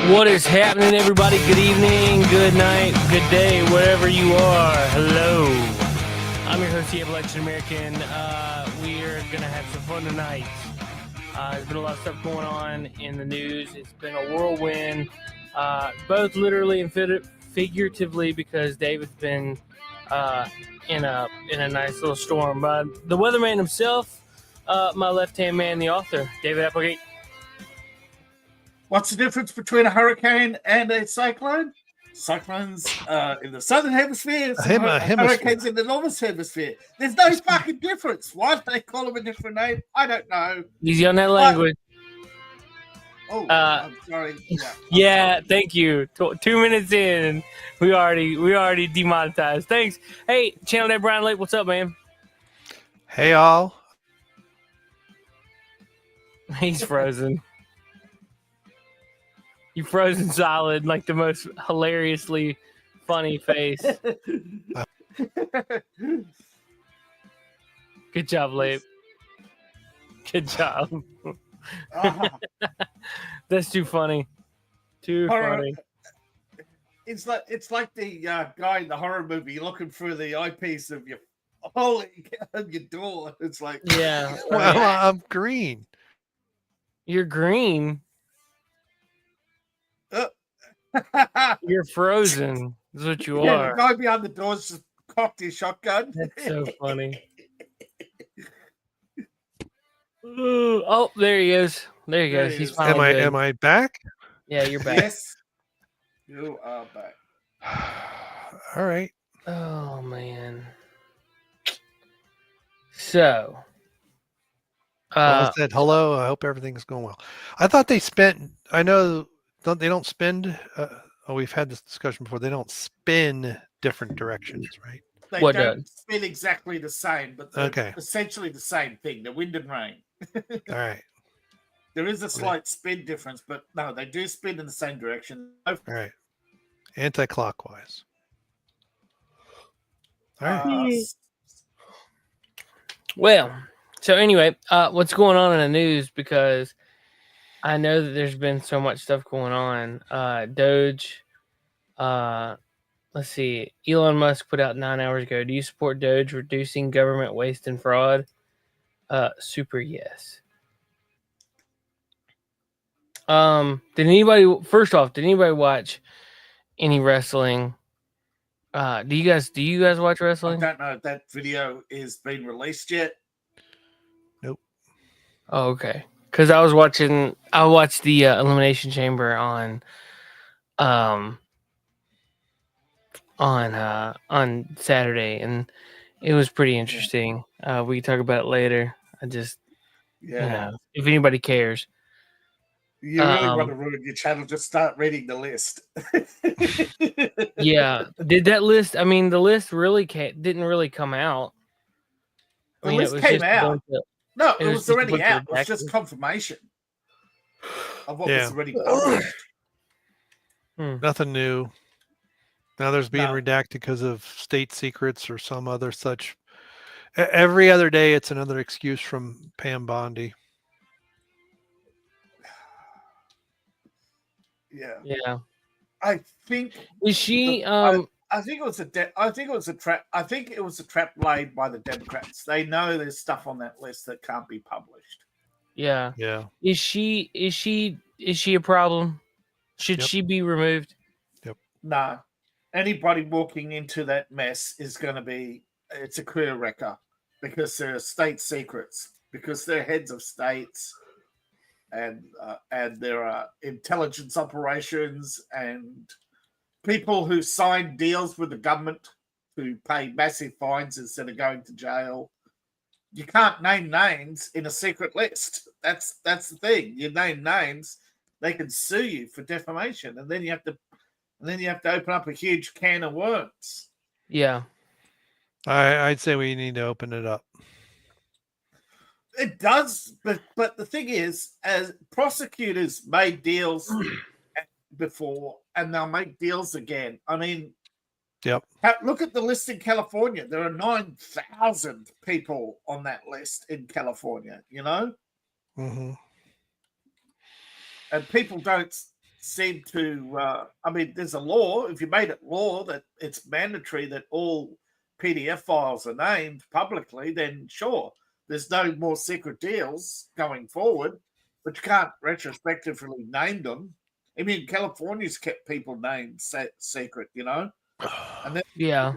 What is happening, everybody? Good evening, good night, good day, wherever you are. Hello. I'm your host, the Appalachian American. We're going to have some fun tonight. There's been a lot of stuff going on in the news. It's been a whirlwind, both literally and figuratively, because David's been in a nice little storm. The weatherman himself, my left-hand man, the author, David Applegate. What's the difference between a hurricane and a cyclone? Cyclones in the southern hemisphere, hurricanes in the northern hemisphere. There's no fucking difference. Why do they call them a different name? I don't know. Easy on that language. I'm sorry. Yeah, sorry. Thank you. 2 minutes in, we already demonetized. Thanks. Hey, Channel Dad Brian Lake, what's up, man? Hey, all. He's frozen. You frozen solid, like the most hilariously funny face. Good job, Lape. Good job. That's too funny. Too funny. It's like the guy in the horror movie looking through the eyepiece of your hole on your door. It's like, yeah. Right. Well, I'm green. You're green. You're frozen. Is what you are. The guy behind the door's just cocked his shotgun. That's so funny. Oh, there he is. There he goes. He's finally good. Am I back? Yeah, you're back. Yes, you are back. All right. Oh man. So, I said hello. I hope everything's going well. I thought they spent. I know they don't spend. We've had this discussion before. They don't spin different directions, right? They don't spin exactly the same, but they're essentially the same thing. The wind and rain. All right. There is a slight spin difference, but no, they do spin in the same direction. All right. Anti-clockwise. All right. Well, so anyway, what's going on in the news? Because I know that there's been so much stuff going on. Doge. Let's see. Elon Musk put out 9 hours ago. Do you support Doge reducing government waste and fraud? Super yes. Did anybody watch any wrestling? Do you guys watch wrestling? I don't know if that video is being released yet. Nope. Oh, okay. Because I watched the Elimination Chamber on Saturday, and it was pretty interesting. We can talk about it later. If anybody cares. You really want to ruin your channel, just start reading the list. Yeah. Did that list, the list really didn't really come out. The list came out. No, it was already out. It was just confirmation of what was already published. Nothing new. Now there's being redacted because of state secrets or some other such. Every other day, it's another excuse from Pam Bondi. Yeah. I think is she? I think it was a trap. I think it was a trap laid by the Democrats. They know there's stuff on that list that can't be published. Yeah. Yeah. Is she a problem? Should she be removed? Yep. No. Anybody walking into that mess is going to be. It's a career wrecker because there are state secrets. Because they're heads of states. And there are intelligence operations and people who sign deals with the government to pay massive fines instead of going to jail. You can't name names in a secret list. That's the thing. You name names, they can sue you for defamation, and then you have to open up a huge can of worms. Yeah, I'd say we need to open it up. It does, but the thing is, as prosecutors made deals before, and they'll make deals again. I mean, yep. Look at the list in California. There are 9,000 people on that list in California. You know, mm-hmm. and people don't seem to. I mean, there's a law. If you made it law that it's mandatory that all PDF files are named publicly, then sure, there's no more secret deals going forward. But you can't retrospectively name them. I mean, California's kept people named secret, and then Yeah.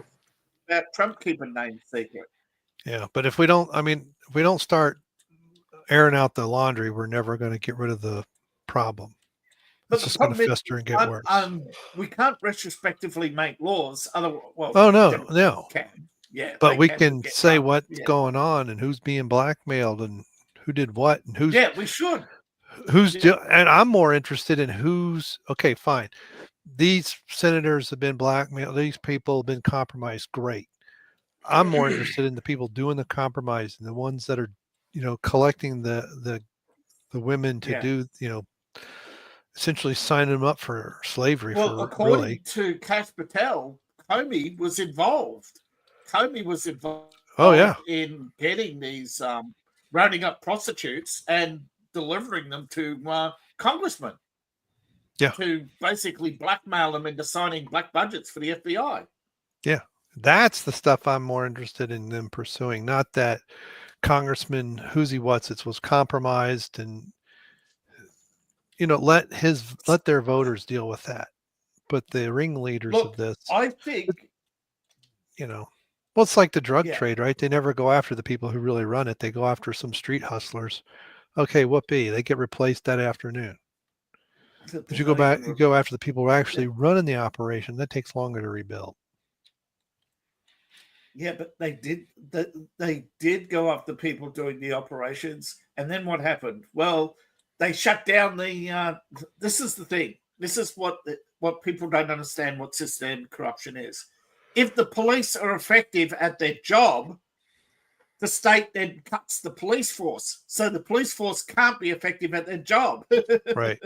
about Trump keeping names secret. Yeah, but if we don't, if we don't start airing out the laundry, we're never going to get rid of the problem. But It's the just going to problem is, fester and get worse. we can't retrospectively make laws. Well, Oh no. can. Yeah, but we can can get say run. what's Yeah. going on and who's being blackmailed and who did what and who's. Yeah, we should. And I'm more interested in who's okay. Fine, these senators have been blackmailed. These people have been compromised. Great. I'm more interested in the people doing the compromise and the ones that are, collecting the women to do, essentially signing them up for slavery. Well, according to Kash Patel, Comey was involved. Oh yeah, in getting these rounding up prostitutes and delivering them to congressmen. Yeah. To basically blackmail them into signing black budgets for the FBI. Yeah. That's the stuff I'm more interested in them pursuing, not that Congressman Who's-he-what's-its was compromised and, let their voters deal with that. But the ringleaders of this, I think, well, it's like the drug trade, right? They never go after the people who really run it. They go after some street hustlers. Okay, whoopee, they get replaced that afternoon. But you go after the people who are actually running the operation. That takes longer to rebuild. Yeah, but they did go after people doing the operations, and then what happened? Well, they shut down the. This is the thing. This is what people don't understand. What systemic corruption is. If the police are effective at their job, the state then cuts the police force, so the police force can't be effective at their job. Right.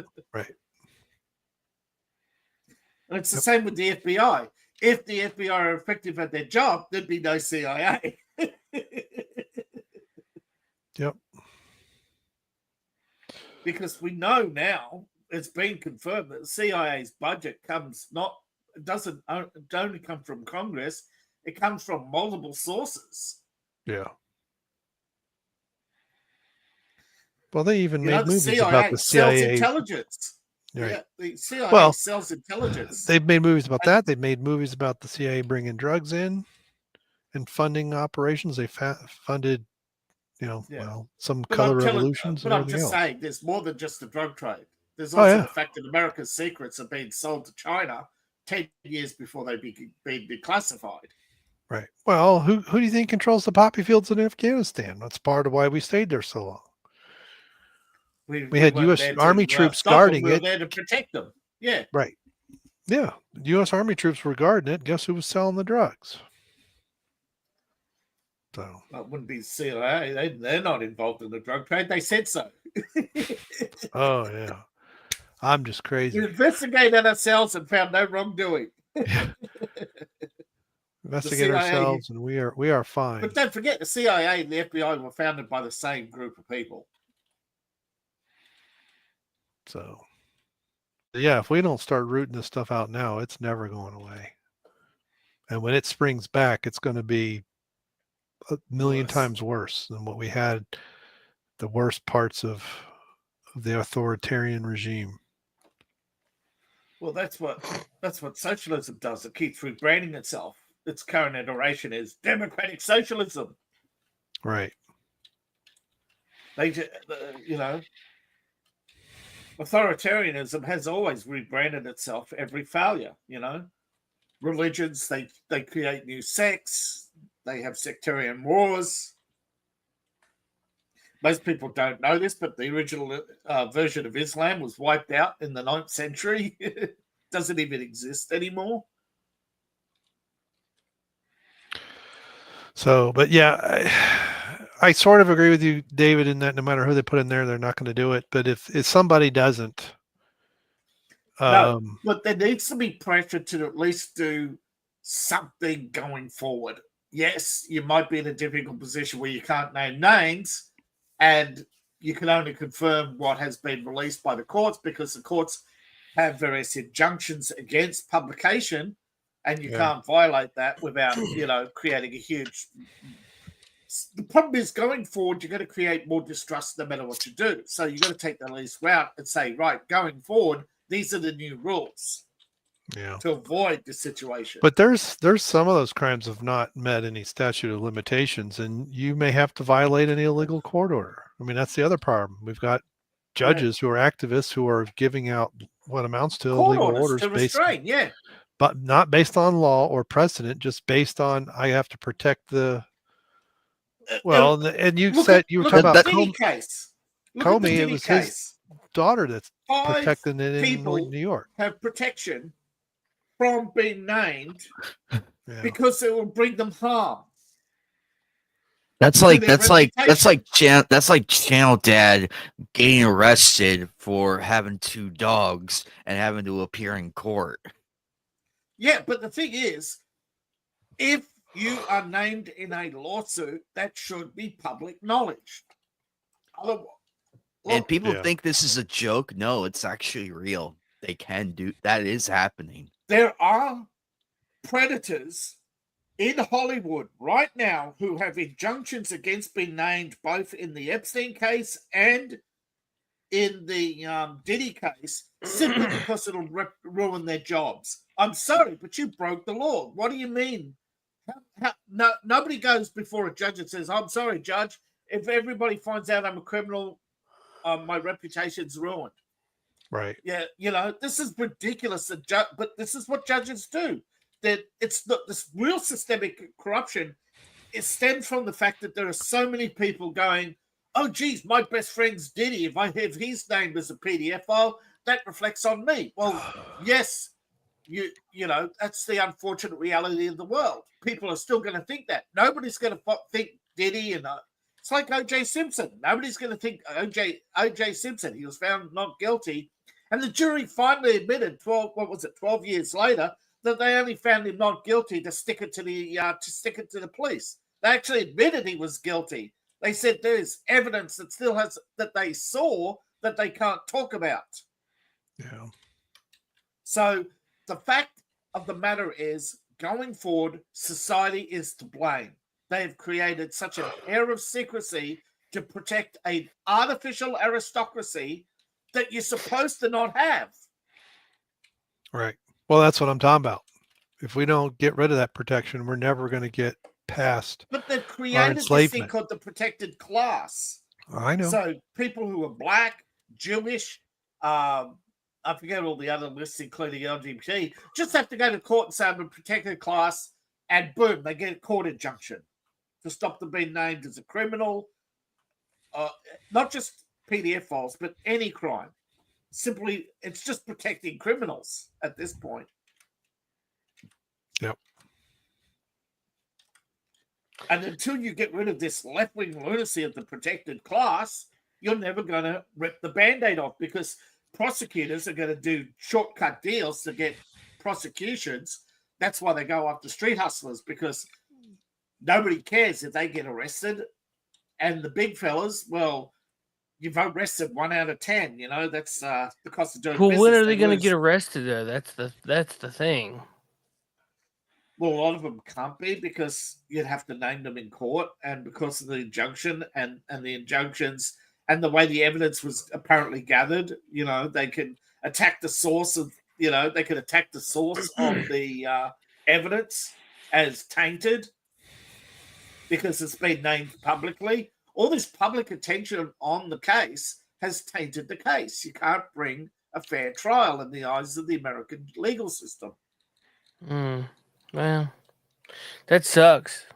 And it's the same with the FBI. If the FBI are effective at their job, there'd be no CIA. Yep. Because we know now, it's been confirmed that the CIA's budget doesn't only come from Congress, it comes from multiple sources. Yeah. Well, they even made movies about the CIA. Sells intelligence. Right. Yeah, the CIA sells intelligence. They've made movies about that. They've made movies about the CIA bringing drugs in and funding operations. They funded, some color revolutions. But I'm just saying, there's more than just the drug trade. There's also the fact that America's secrets are being sold to China 10 years before they being declassified. Right. Well, who do you think controls the poppy fields in Afghanistan? That's part of why we stayed there so long. We had U.S. Army troops guarding it. We were there to protect them. Yeah. Right. Yeah. U.S. Army troops were guarding it. Guess who was selling the drugs? So. Well, it wouldn't be the CIA. They're not involved in the drug trade. They said so. Oh, yeah. I'm just crazy. We investigated ourselves and found no wrongdoing. Investigate ourselves and we are fine. But don't forget, the CIA and the FBI were founded by the same group of people. So, yeah, if we don't start rooting this stuff out now, it's never going away. And when it springs back, it's going to be a million times worse than what we had, the worst parts of the authoritarian regime. Well, that's what socialism does. It keeps rebranding itself. Its current iteration is democratic socialism. Right. They, authoritarianism has always rebranded itself every failure. Religions, they create new sects. They have sectarian wars. Most people don't know this, but the original version of Islam was wiped out in the 9th century. It doesn't even exist anymore. So, but yeah, I sort of agree with you, David, in that no matter who they put in there, they're not going to do it. But if somebody doesn't, no, but there needs to be pressure to at least do something going forward. Yes, you might be in a difficult position where you can't name names, and you can only confirm what has been released by the courts because the courts have various injunctions against publication, and you Yeah. can't violate that without, creating a huge. The problem is going forward, you're going to create more distrust no matter what you do. So you've got to take the least route and say, right, going forward, these are the new rules. Yeah. To avoid the situation. But there's some of those crimes have not met any statute of limitations, and you may have to violate an illegal court order. I mean, that's the other problem. We've got judges who are activists who are giving out what amounts to Court illegal orders to restrain, but not based on law or precedent, just based on I have to protect the. Well, and you said you were talking about the case. Comey. It was his daughter that's 5 protecting it in people New York. Have protection from being named because it will bring them harm. That's like Channel Dad getting arrested for having 2 dogs and having to appear in court. Yeah, but the thing is, if you are named in a lawsuit, that should be public knowledge. And people think this is a joke. No, it's actually real. They can do that. Is happening. There are predators in Hollywood right now who have injunctions against being named both in the Epstein case and in the Diddy case simply because it'll ruin their jobs. I'm sorry, but you broke the law. What do you mean? Nobody goes before a judge and says, I'm sorry, judge, if everybody finds out I'm a criminal, my reputation's ruined. Right. Yeah, this is ridiculous, but this is what judges do. That it's not this real systemic corruption. It stems from the fact that there are so many people going, oh, geez, my best friend's Diddy. If I have his name as a PDF file, that reflects on me. Well, yes, you know, that's the unfortunate reality of the world. People are still going to think that. Nobody's going to think Diddy and it's like O.J. Simpson. Nobody's going to think O.J. Simpson. He was found not guilty. And the jury finally admitted 12 years later, that they only found him not guilty to stick it to the police. They actually admitted he was guilty. They said there's evidence that they saw that they can't talk about. Yeah. So the fact of the matter is, going forward, society is to blame. They have created such an air of secrecy to protect an artificial aristocracy that you're supposed to not have. Right. Well, that's what I'm talking about. If we don't get rid of that protection, we're never going to get past. But they've created this thing called the protected class. I know. So people who are black, Jewish, I forget all the other lists, including LGBT, just have to go to court and say I'm a protected class, and boom, they get a court injunction to stop them being named as a criminal. Not just PDF files, but any crime. Simply, it's just protecting criminals at this point. Yep. And until you get rid of this left-wing lunacy of the protected class, you're never going to rip the Band-Aid off, because prosecutors are going to do shortcut deals to get prosecutions. That's why they go after street hustlers, because nobody cares if they get arrested. And the big fellas, well, you've arrested 1 out of 10. You know, that's the cost of doing business. Well, when are they going to get arrested, though? That's the thing. Well, a lot of them can't be, because you'd have to name them in court, and because of the injunction and the injunctions and the way the evidence was apparently gathered, you know, they can attack the source of, you know, they could attack the source of the evidence as tainted because it's been named publicly. All this public attention on the case has tainted the case. You can't bring a fair trial in the eyes of the American legal system. Well, that sucks.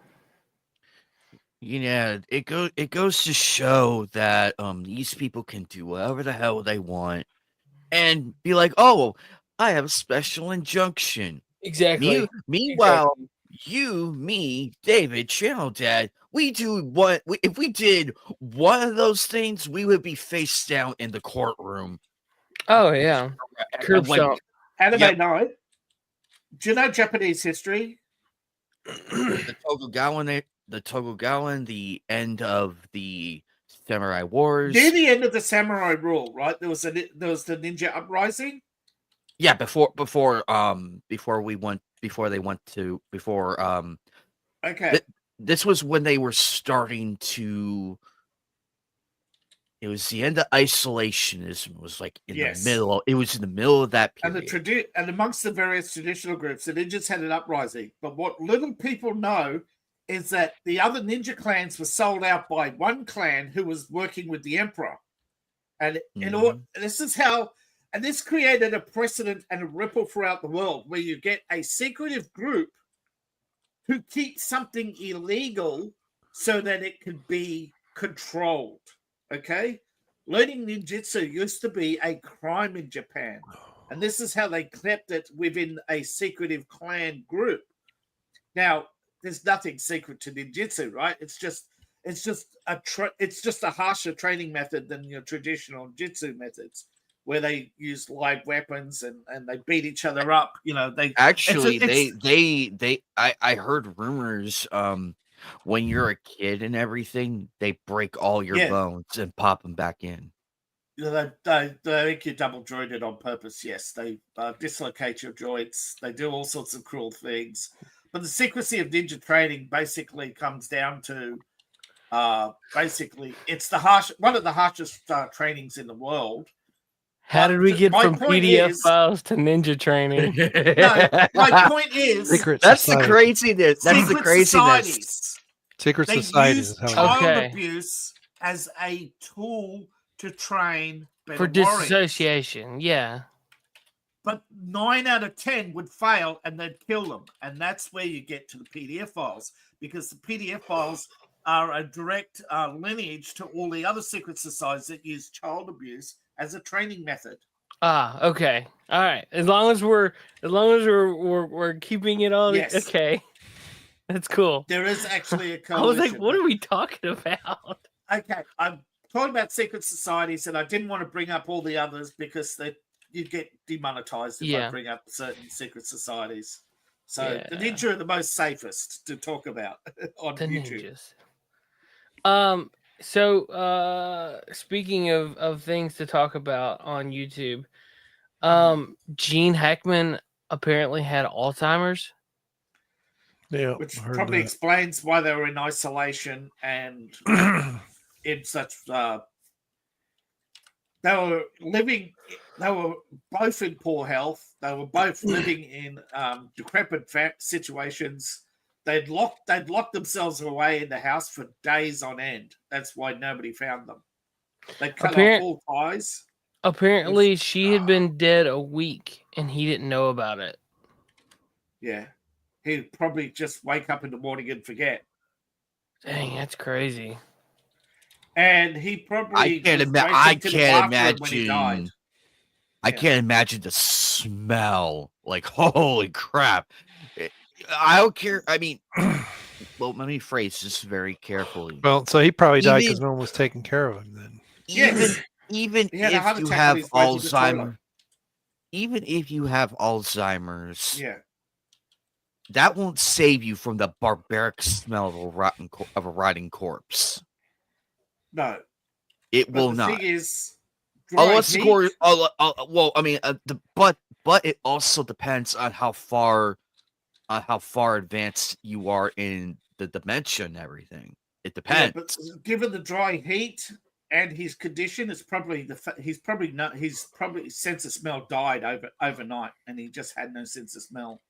Yeah, it goes to show that these people can do whatever the hell they want and be like, oh, I have a special injunction. Exactly. Meanwhile, you, me, David, Channel Dad, if we did one of those things, we would be face down in the courtroom. Oh yeah. How do they know? Do you know Japanese history? The Tokugawa, the end of the Samurai Wars. Near the end of the Samurai rule, right? There was the ninja uprising. Yeah, before Okay. this was when they were starting to. It was the end of isolationism. It was like in the Yes. middle. It was in the middle of that And period. and amongst the various traditional groups, the ninjas had an uprising. But what little people know is that the other ninja clans were sold out by one clan who was working with the emperor. And this is how, and this created a precedent and a ripple throughout the world where you get a secretive group who keeps something illegal so that it can be controlled. Okay? Learning ninjutsu used to be a crime in Japan. And this is how they kept it within a secretive clan group. Now, there's nothing secret to ninjutsu, right? It's just a harsher training method than your traditional jutsu methods, where they use live weapons and they beat each other up. You know, they actually I heard rumors. When you're a kid and everything, they break all your bones and pop them back in. They make you double jointed on purpose. Yes, they dislocate your joints. They do all sorts of cruel things. But the secrecy of ninja training basically comes down to it's one of the harshest trainings in the world. How did we get from PDF files to ninja training? No, my point is that's the craziness. That's the craziness. Secret they societies. Use child abuse as a tool to train for disassociation. Yeah. But 9 out of 10 would fail and they'd kill them. And that's where you get to the PDF files, because the PDF files are a direct lineage to all the other secret societies that use child abuse as a training method. Ah, okay. All right. As long as we're keeping it all. Yes. Okay. That's cool. There is actually a coalition. I was like, what are we talking about? Okay. I'm talking about secret societies, and I didn't want to bring up all the others because you'd get demonetized if I bring up certain secret societies. So the ninja are the most safest to talk about on YouTube. Ninjas. So speaking of things to talk about on YouTube, Gene Hackman apparently had Alzheimer's. Yeah, which probably explains why they were in isolation and in such. They were both in poor health. They were both living in decrepit situations. They'd locked themselves away in the house for days on end. That's why nobody found them. They cut off all ties. Apparently, she had been dead a week, and he didn't know about it. Yeah. He'd probably just wake up in the morning and forget. Dang, that's crazy. And he probably I can't imagine the smell. Like, holy crap. I don't care. I mean, well, let me phrase this very carefully. Well, so he probably died because no one was taking care of him then. Even if you have Alzheimer's, yeah, that won't save you from the barbaric smell of a rotting corpse. No, it will not. The thing is, but it also depends on how far advanced you are in the dementia and everything. It depends. Yeah, but given the dry heat and his condition, it's probably his sense of smell died overnight, and he just had no sense of smell.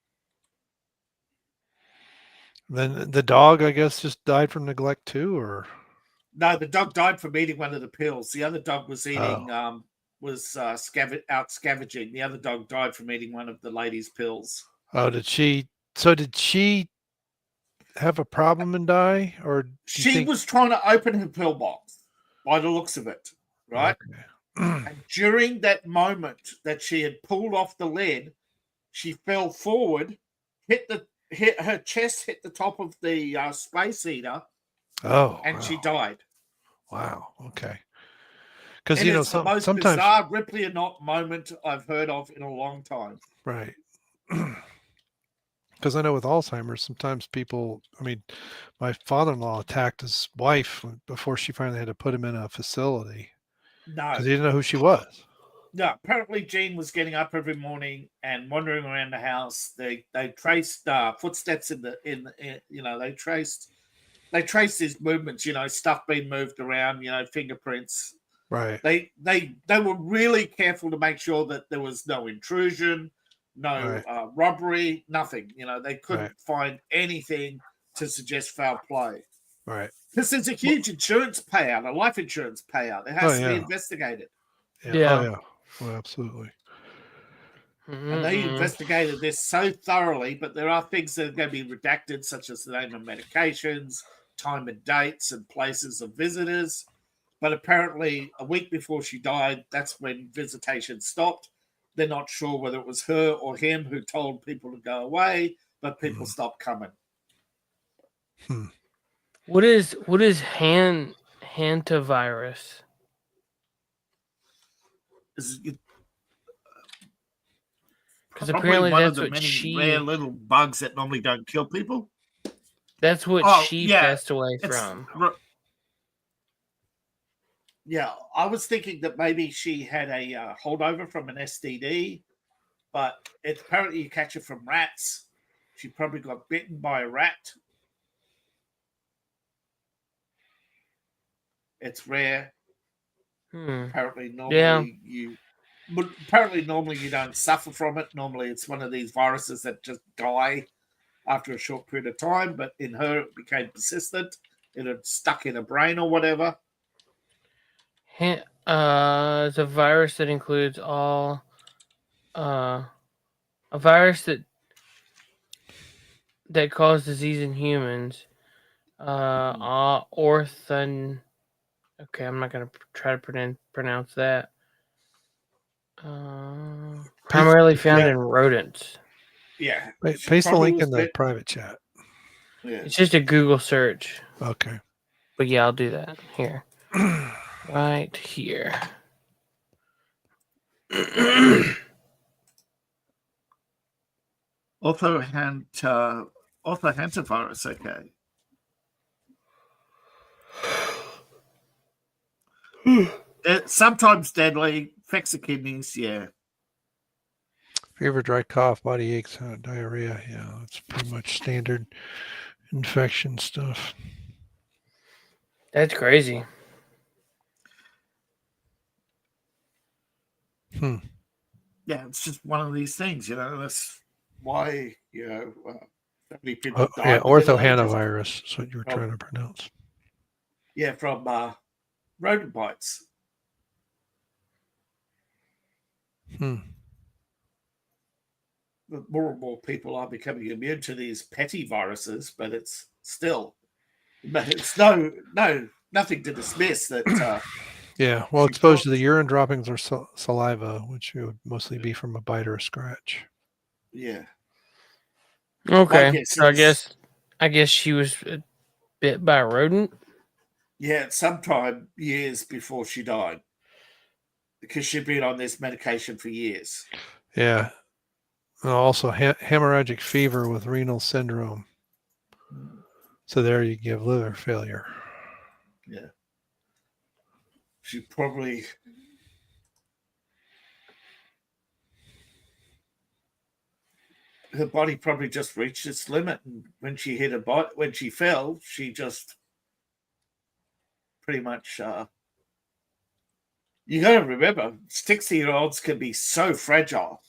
Then the dog, I guess, just died from neglect too, or no? The dog died from eating one of the pills. The other dog was eating, out scavenging. The other dog died from eating one of the lady's pills. Oh, did she? So did she have a problem and die, or she was trying to open her pill box by the looks of it, right? Okay. And during that moment that she had pulled off the lid, she fell forward, hit her chest, hit the top of the space heater. Oh, and she died. Wow. Okay. Because it's the most bizarre Ripley or not moment I've heard of in a long time. Right. Because I know with Alzheimer's, sometimes people. I mean, my father-in-law attacked his wife before she finally had to put him in a facility. No, because he didn't know who she was. No, apparently Jean was getting up every morning and wandering around the house. They traced footsteps in they traced his movements. Stuff being moved around. Fingerprints. Right. They were really careful to make sure that there was no intrusion, no robbery, nothing. They couldn't find anything to suggest foul play. Right. Because there's a huge insurance payout, a life insurance payout. It has to be investigated. Yeah. Oh, yeah. Well, absolutely. And they investigated this so thoroughly, but there are things that are going to be redacted, such as the name of medications, time and dates, and places of visitors. But apparently, a week before she died, that's when visitation stopped. They're not sure whether it was her or him who told people to go away, but people stopped coming. What is hantavirus? Because apparently one that's of the what many rare little bugs that normally don't kill people. That's what she passed away from. Yeah, I was thinking that maybe she had a holdover from an STD, but it's apparently you catch it from rats. She probably got bitten by a rat. It's rare. Apparently, normally you don't suffer from it. Normally, it's one of these viruses that just die after a short period of time. But in her, it became persistent. It had stuck in her brain or whatever. It's a virus that includes all. A virus that causes disease in humans. Orthan. Okay, I'm not gonna try to pronounce that. Primarily found in rodents. Yeah. Paste the link in the private chat. Yeah. It's just a Google search. Okay. But yeah, I'll do that here. Right here. Hantavirus, okay. Sometimes deadly, affects the kidneys, yeah. Fever, dry cough, body aches, diarrhea. Yeah, that's pretty much standard infection stuff. That's crazy. Yeah, it's just one of these things, That's why, so many people die. Orthohanavirus is what you were trying to pronounce. Yeah, from rodent bites. More and more people are becoming immune to these petty viruses, but it's nothing to dismiss that. Yeah, well, exposed to the urine droppings or saliva, which would mostly be from a bite or a scratch. Yeah. Okay, so I guess she was bit by a rodent. Yeah, sometime years before she died, because she'd been on this medication for years. Yeah. Also, hemorrhagic fever with renal syndrome. So there you give liver failure. Yeah. She probably. Her body probably just reached its limit, and when she hit when she fell, she just pretty much. You got to remember, 60-year-olds can be so fragile,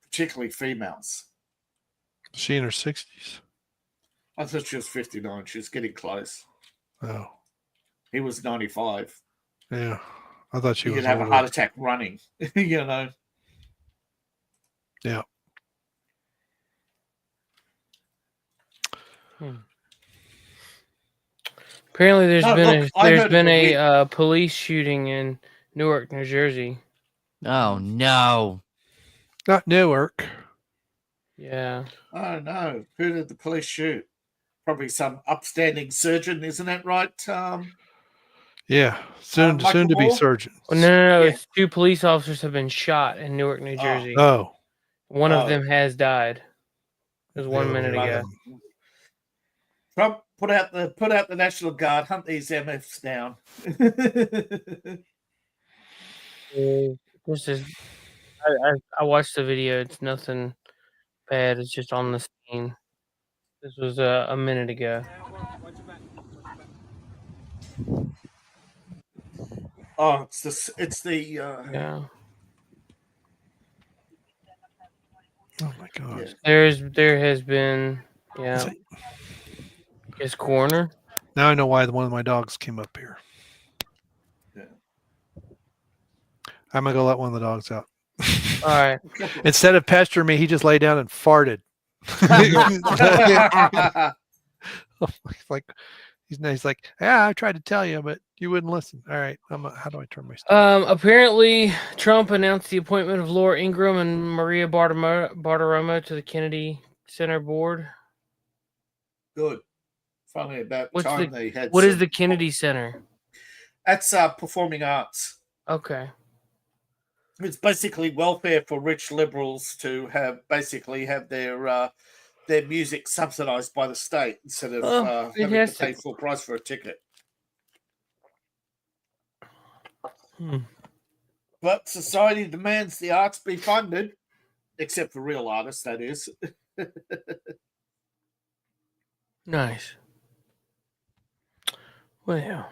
particularly females. Is she in her 60s? I thought she was 59. She was getting close. Oh. He was 95. Yeah. I thought she was. He could have a heart attack running, Yeah. Apparently, there's been a police shooting in Newark, New Jersey. Oh no! Not Newark. Yeah. Oh no! Who did the police shoot? Probably some upstanding surgeon, isn't that right? Yeah, soon to be surgeon. Well, no. Yeah. It's 2 police officers have been shot in Newark, New Jersey. Oh. One of them has died. It was 1 minute ago. Trump, put out the National Guard, hunt these MFs down. This is. I watched the video. It's nothing bad. It's just on the scene. This was a minute ago. Oh, it's the Yeah. Oh my gosh. yeah. There has been his corner. Now I know why one of my dogs came up here. Yeah. I'm gonna go let one of the dogs out. All right. Instead of pestering me, he just lay down and farted. He's like, yeah, I tried to tell you, but you wouldn't listen. All right, how do I turn my stuff? Apparently, Trump announced the appointment of Laura Ingraham and Maria Bartiromo to the Kennedy Center board. Good. Finally, about time they had. What is the Kennedy Center? That's performing arts. Okay. It's basically welfare for rich liberals to have their music subsidized by the state instead of having to pay full price for a ticket. But society demands the arts be funded, except for real artists, that is. Nice. Well.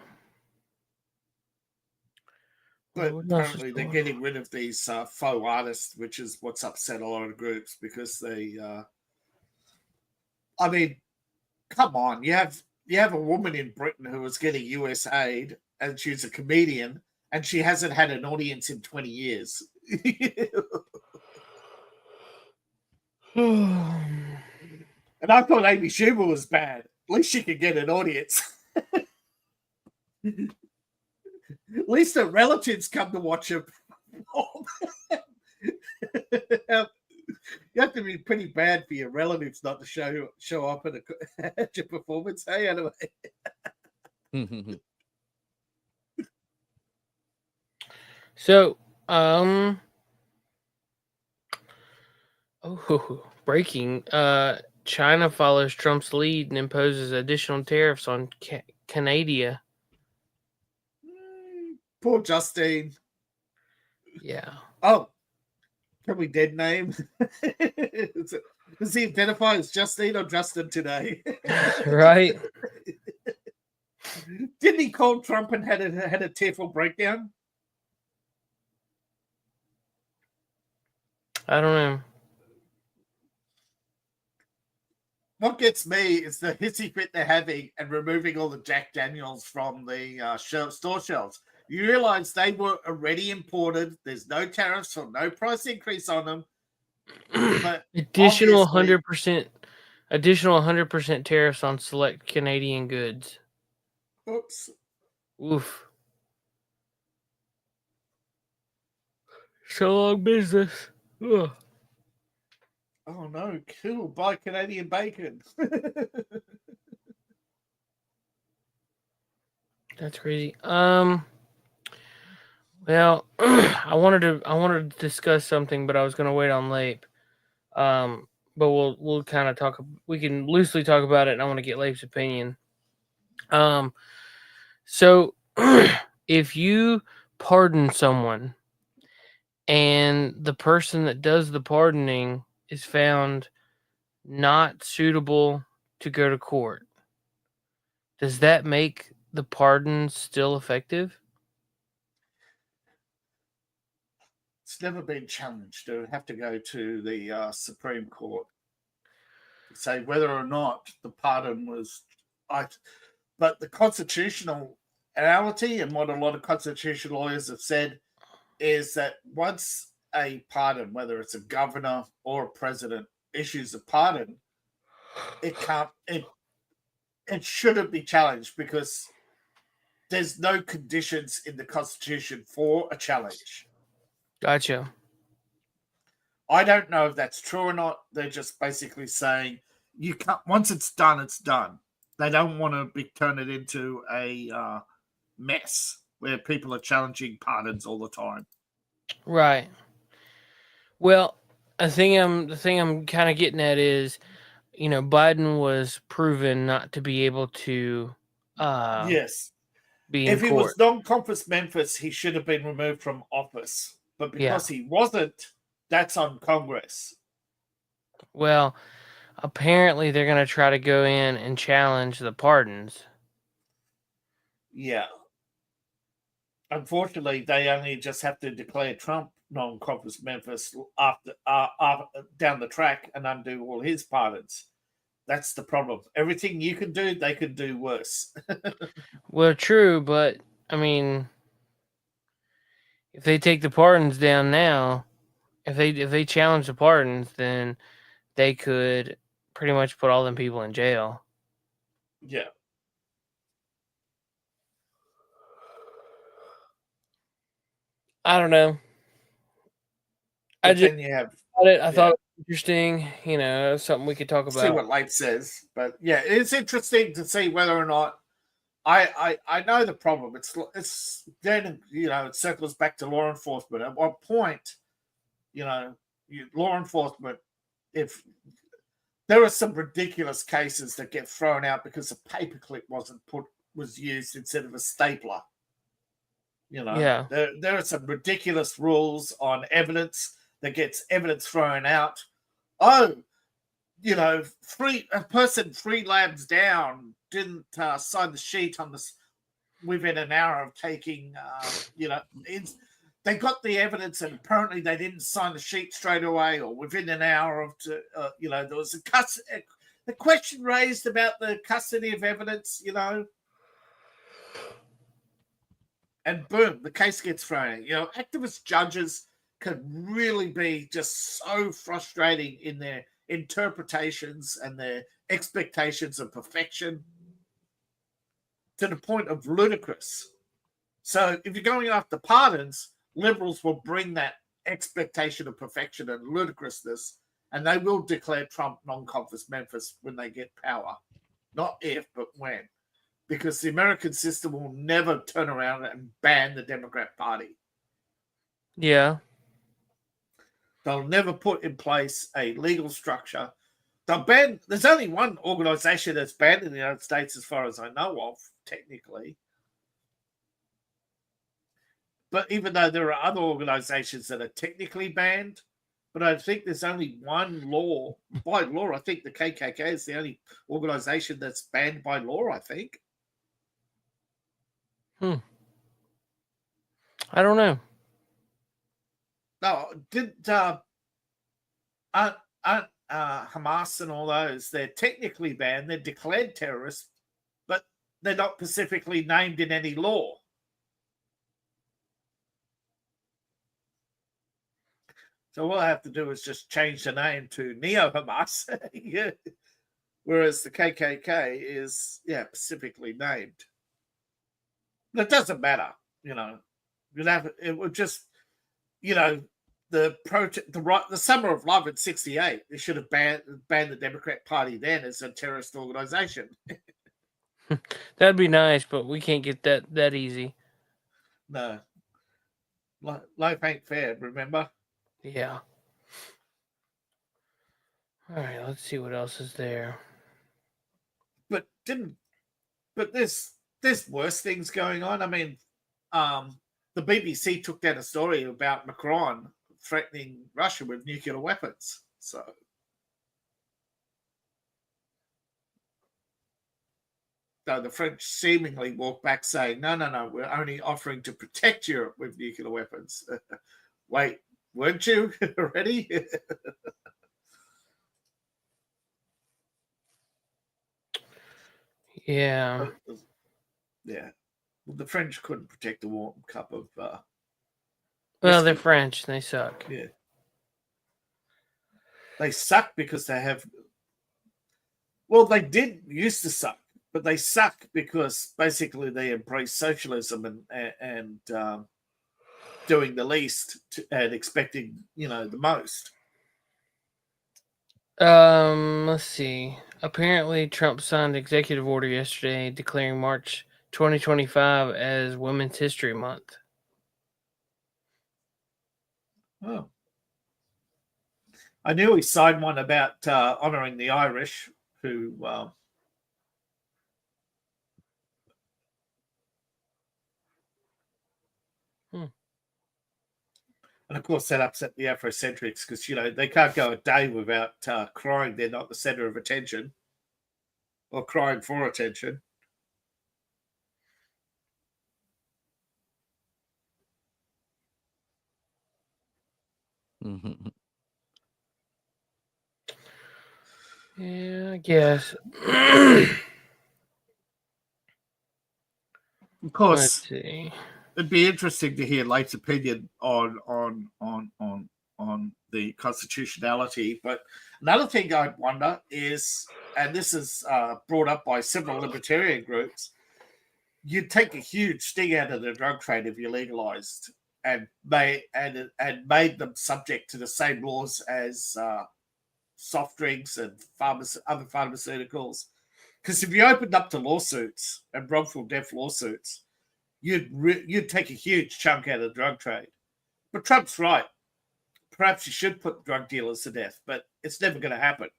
But apparently they're getting rid of these faux artists, which is what's upset a lot of groups because they... I mean, come on. You have a woman in Britain who was getting US aid, and she's a comedian, and she hasn't had an audience in 20 years. And I thought Amy Schumer was bad. At least she could get an audience. At least her relatives come to watch her. You have to be pretty bad for your relatives not to show up at your performance. Hey, anyway. So, breaking. China follows Trump's lead and imposes additional tariffs on Canada. Poor Justine. Yeah. Oh, can we dead name? Does he identify as Justine or Justin today? Right. Didn't he call Trump and had a tearful breakdown? I don't know. What gets me is the hissy fit they're having and removing all the Jack Daniels from the store shelves. You realize they were already imported. There's no tariffs or no price increase on them. But additional 100% tariffs on select Canadian goods. Oops. Oof. So long business. Ugh. Oh no, cool. Buy Canadian bacon. That's crazy. Well, I wanted to discuss something, but I was going to wait on Leip. But we'll kind of talk. We can loosely talk about it, and I want to get Leip's opinion. So if you pardon someone, and the person that does the pardoning is found not suitable to go to court, does that make the pardon still effective? It's never been challenged. It would have to go to the Supreme Court to say whether or not the pardon was. But the constitutionality and what a lot of constitutional lawyers have said is that once a pardon, whether it's a governor or a president, issues a pardon, it shouldn't be challenged because there's no conditions in the Constitution for a challenge. Gotcha. I don't know if that's true or not. They're just basically saying you can't. Once it's done, it's done. They don't want to turn it into a mess where people are challenging pardons all the time. Right. Well, the thing I'm kind of getting at is, Biden was proven not to be able to. Yes. Be in if he court. was non-compos Memphis, he should have been removed from office. But because he wasn't, that's on Congress. Well, apparently they're going to try to go in and challenge the pardons. Yeah. Unfortunately, they only just have to declare Trump non-conference Memphis after down the track and undo all his pardons. That's the problem. Everything you can do, they can do worse. Well, true, but I mean, if they take the pardons down now, if they challenge the pardons, then they could pretty much put all them people in jail. Yeah. I don't know. But then you have I thought it was interesting. Something we could talk about. See what Light says. But yeah, it's interesting to see whether or not I know the problem. It's then it circles back to law enforcement. At what point, law enforcement, if there are some ridiculous cases that get thrown out because a paperclip was used instead of a stapler. There are some ridiculous rules on evidence that gets evidence thrown out. Oh, a person 3 labs down didn't sign the sheet on this within an hour of taking. They got the evidence and apparently they didn't sign the sheet straight away, or within an hour of. There was the question raised about the custody of evidence. And boom, the case gets thrown. Activist judges can really be just so frustrating in their interpretations and their expectations of perfection to the point of ludicrous. So if you're going after pardons, liberals will bring that expectation of perfection and ludicrousness, and they will declare Trump non-conference Memphis when they get power. Not if, but when. Because the American system will never turn around and ban the Democrat Party. Yeah. They'll never put in place a legal structure. There's only one organization that's banned in the United States, as far as I know of, technically. But even though there are other organizations that are technically banned, but I think there's only one law. By law, I think the KKK is the only organization that's banned by law, I think. I don't know. No, Hamas and all those, they're technically banned, they're declared terrorists, but they're not specifically named in any law. So all I have to do is just change the name to Neo-Hamas, whereas the KKK is, specifically named. But it doesn't matter, It would just, the Summer of Love in '68. They should have banned the Democrat Party then as a terrorist organization. That'd be nice, but we can't get that easy. No, life ain't fair. Remember? Yeah. All right. Let's see what else is there. But there's worse things going on. I mean, the BBC took down a story about Macron threatening Russia with nuclear weapons. So the French seemingly walked back saying, no, we're only offering to protect Europe with nuclear weapons. Wait, weren't you already? Yeah. Yeah. Well, the French couldn't protect a warm cup of well, they're French. They suck. Yeah. They suck because they have... Well, they did used to suck, but they suck because basically they embrace socialism and doing the least and expecting, the most. Let's see. Apparently, Trump signed an executive order yesterday declaring March 2025 as Women's History Month. Oh. I knew he signed one about honoring the Irish who... And And of course, that upset the Afrocentrics because, they can't go a day without crying they're not the center of attention or crying for attention. Mm-hmm. Yeah, I guess. Of course, Let's see. it'd be interesting to hear Late's opinion on the constitutionality. But another thing I'd wonder is, and this is brought up by several libertarian groups, you'd take a huge sting out of the drug trade if you legalized and made them subject to the same laws as soft drinks and other pharmaceuticals. Because if you opened up to lawsuits and wrongful death lawsuits, you'd take a huge chunk out of the drug trade. But Trump's right. Perhaps you should put drug dealers to death, but it's never going to happen.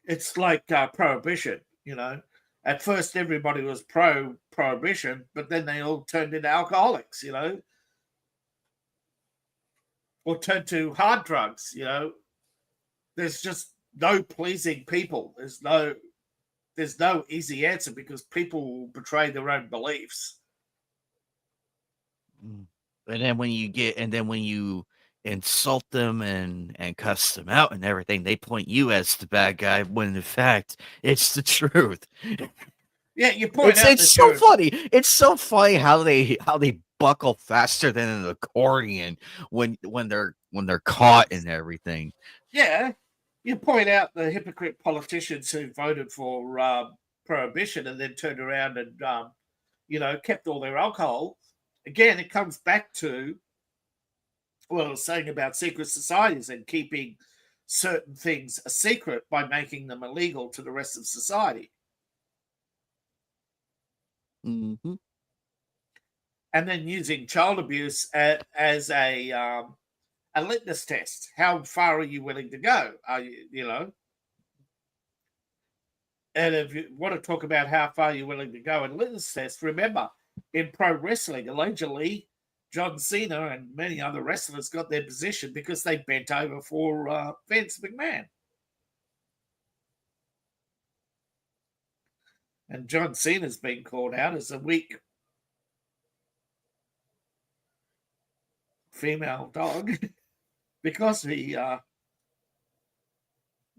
It's like prohibition. At first everybody was pro-prohibition, but then they all turned into alcoholics. Or turned to hard drugs. There's just no pleasing people. There's no easy answer because people will betray their own beliefs. And then when you insult them and cuss them out and everything, they point you as the bad guy when in fact it's the truth. Yeah, you point out it's so funny. It's so funny how they buckle faster than an accordion when they're caught and everything. Yeah, you point out the hypocrite politicians who voted for prohibition and then turned around and kept all their alcohol. Again, it comes back to what I was saying about secret societies and keeping certain things a secret by making them illegal to the rest of society. Mm-hmm. And then using child abuse as a litmus test. How far are you willing to go? Are you. And if you want to talk about how far you're willing to go in litmus test, remember, in pro wrestling, allegedly, John Cena and many other wrestlers got their position because they bent over for Vince McMahon. And John Cena's been called out as a weak female dog because he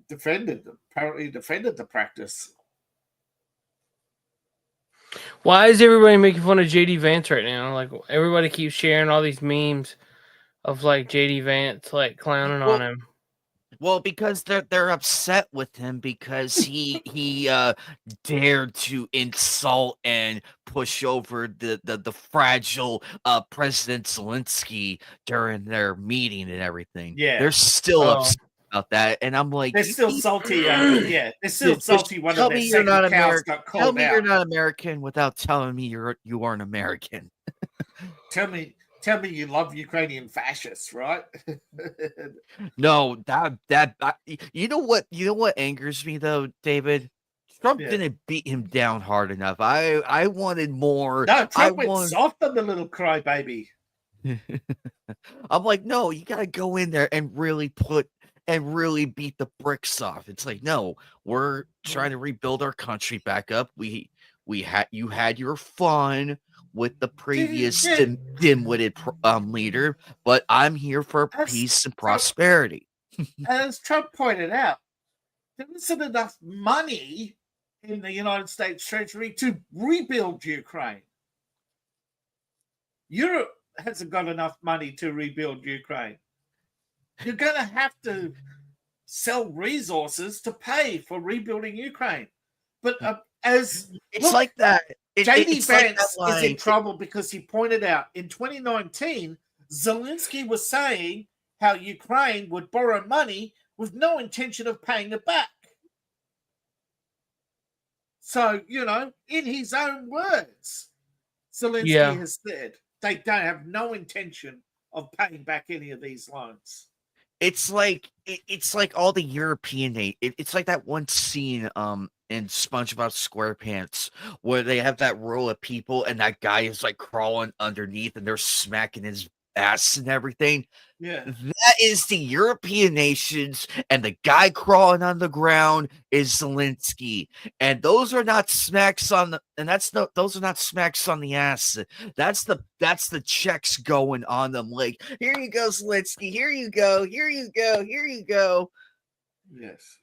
defended the practice. Why is everybody making fun of JD Vance right now? Like, everybody keeps sharing all these memes of like JD Vance like clowning on him. Well, because they're upset with him because he dared to insult and push over the fragile President Zelensky during their meeting and everything. Yeah, they're still upset about that, and I'm like, they're still salty. They're still salty. One of their second cows got called out. Tell me you're not American without telling me you aren't American. Tell me you love Ukrainian fascists, right? No, you know what angers me though, David? Trump didn't beat him down hard enough. I wanted more. No, Trump went soft on the little crybaby. I'm like, no, you gotta go in there and really beat the bricks off. It's like, no, we're trying to rebuild our country back up. You had your fun with the previous dim-witted leader, but I'm here for peace and prosperity. As Trump pointed out, there isn't enough money in the United States Treasury to rebuild Ukraine. Europe hasn't got enough money to rebuild Ukraine. You're going to have to sell resources to pay for rebuilding Ukraine. But like that. JD Vance is in trouble because he pointed out in 2019, Zelensky was saying how Ukraine would borrow money with no intention of paying it back. So, in his own words, Zelensky has said they don't have no intention of paying back any of these loans. It's like all the European aid. It's like that one scene in SpongeBob SquarePants where they have that row of people and that guy is like crawling underneath and they're smacking his ass and everything. Yeah. That is the European nations, and the guy crawling on the ground is Zelensky. And those are not smacks on the those are not smacks on the ass. That's the checks going on them. Like, here you go, Zelensky, here you go, here you go, here you go. Yes.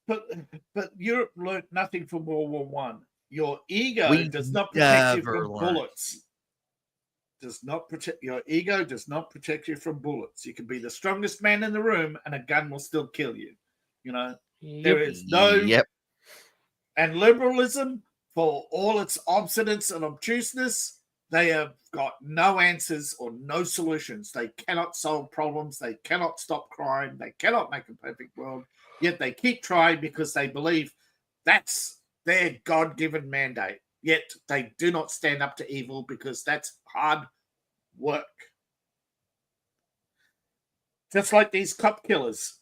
But Europe learned nothing from World War One. Your ego does not protect you from bullets. Your ego does not protect you from bullets. You can be the strongest man in the room and a gun will still kill you. You know, there is no and liberalism, for all its obstinance and obtuseness, they have got no answers or no solutions. They cannot solve problems. They cannot stop crime. They cannot make a perfect world. Yet they keep trying because they believe that's their God-given mandate. Yet they do not stand up to evil because that's hard work. Just like these cop killers.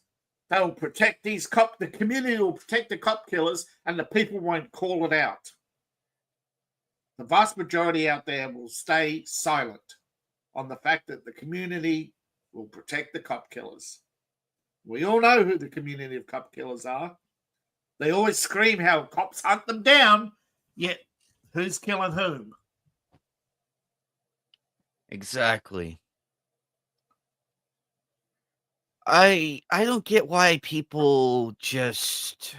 They'll protect the community will protect the cop killers and the people won't call it out. The vast majority out there will stay silent on the fact that the community will protect the cop killers. We all know who the community of cop killers are. They always scream how cops hunt them down, yet who's killing whom? Exactly. I don't get why people just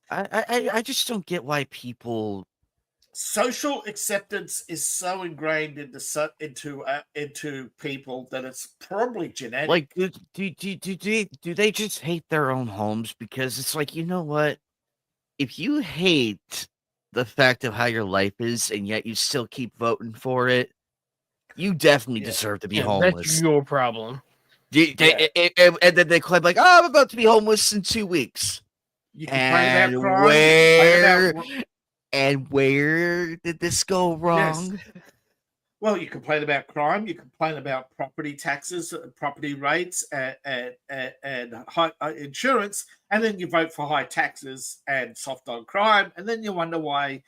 I just don't get why people social acceptance is so ingrained into people that it's probably genetic. like do they just hate their own homes? Because it's like, you know what? If you hate the fact of how your life is and yet you still keep voting for it, you definitely deserve to be homeless. That's your problem. And then they claim like, "Oh, I'm about to be homeless in 2 weeks." You complain about crime. And where did this go wrong? Yes. Well, you complain about crime. You complain about property taxes, property rates, and high insurance, and then you vote for high taxes and soft on crime, and then you wonder why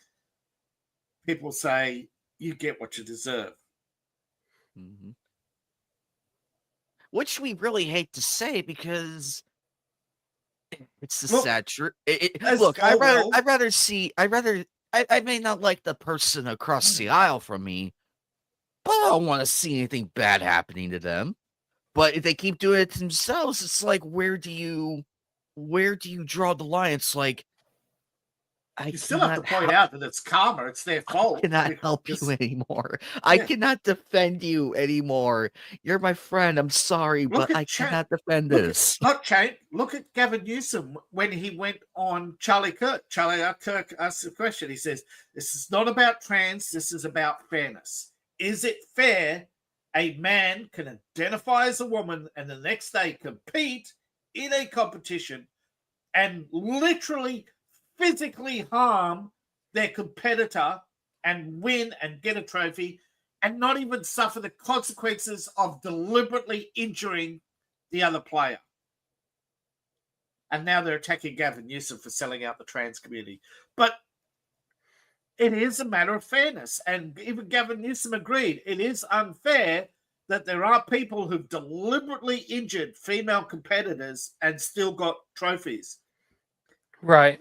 people say you get what you deserve. Mm-hmm. Which we really hate to say because it's the sad truth. Look, I may not like the person across the aisle from me, but I don't want to see anything bad happening to them. But if they keep doing it to themselves, it's like, where do you draw the line? It's like, you still have to point out that it's karma. It's their fault. I cannot help you anymore. I cannot defend you anymore. You're my friend. I'm sorry, but I cannot defend this. Look at Gavin Newsom when he went on Charlie Kirk. Charlie Kirk asked the question. He says, "This is not about trans. This is about fairness. Is it fair a man can identify as a woman and the next day compete in a competition and literally physically harm their competitor and win and get a trophy and not even suffer the consequences of deliberately injuring the other player?" And now they're attacking Gavin Newsom for selling out the trans community. But it is a matter of fairness. And even Gavin Newsom agreed it is unfair that there are people who've deliberately injured female competitors and still got trophies. Right.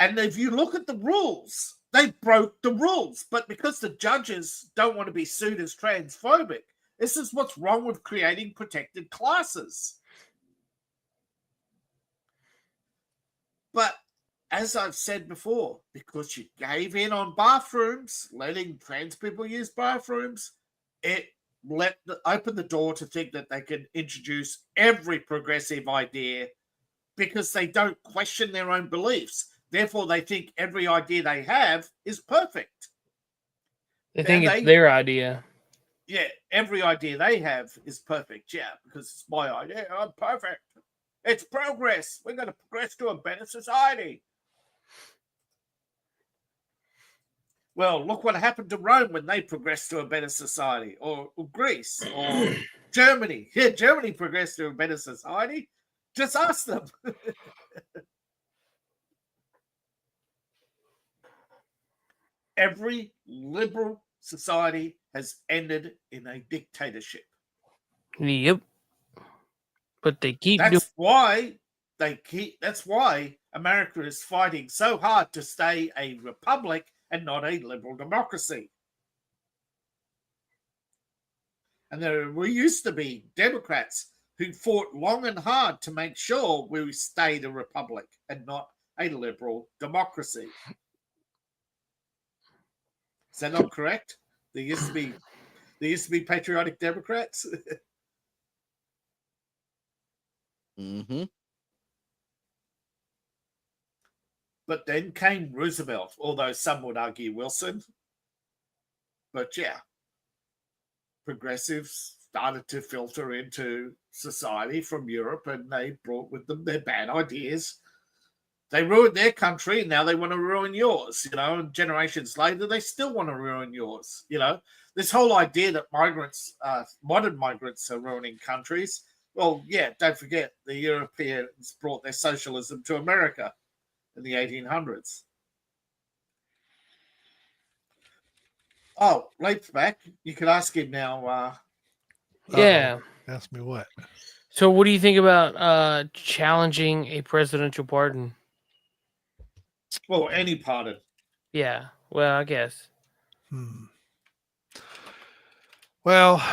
And if you look at the rules, they broke the rules. But because the judges don't want to be sued as transphobic, this is what's wrong with creating protected classes. But as I've said before, because you gave in on bathrooms, letting trans people use bathrooms, it opened the door to think that they can introduce every progressive idea because they don't question their own beliefs. Therefore, they think every idea they have is perfect. They think it's their idea. Yeah, every idea they have is perfect. Yeah, because it's my idea. I'm perfect. It's progress. We're going to progress to a better society. Well, look what happened to Rome when they progressed to a better society, or Greece, or Germany. Yeah, Germany progressed to a better society. Just ask them. Every liberal society has ended in a dictatorship. Yep. But they keep doing. That's why America is fighting so hard to stay a republic and not a liberal democracy. And there used to be Democrats who fought long and hard to make sure we stayed a republic and not a liberal democracy. Is that not correct? There used to be patriotic Democrats. Mm-hmm. But then came Roosevelt, although some would argue Wilson. But yeah, progressives started to filter into society from Europe, and they brought with them their bad ideas. They ruined their country, and now they want to ruin yours. And generations later, they still want to ruin yours. This whole idea that modern migrants, are ruining countries. Well, yeah, don't forget the Europeans brought their socialism to America in the 1800s. Oh, Leap's back. You could ask him now. Yeah. Ask me what? So, what do you think about challenging a presidential pardon? Well, any pardon. Yeah. Well, I guess. Well,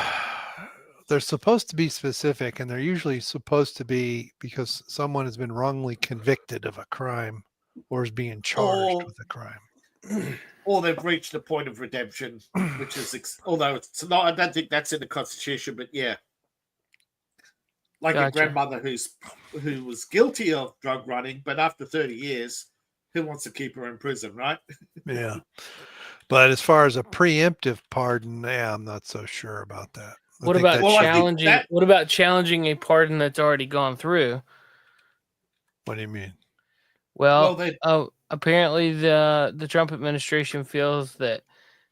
they're supposed to be specific, and they're usually supposed to be because someone has been wrongly convicted of a crime or is being charged with a crime. Or they've reached a point of redemption, which is, although it's not, I don't think that's in the Constitution, but yeah. Like a grandmother who was guilty of drug running, but after 30 years, who wants to keep her in prison, right? Yeah. But as far as a preemptive pardon, I'm not so sure about that. What about challenging a pardon that's already gone through? What do you mean? Well, apparently the Trump administration feels that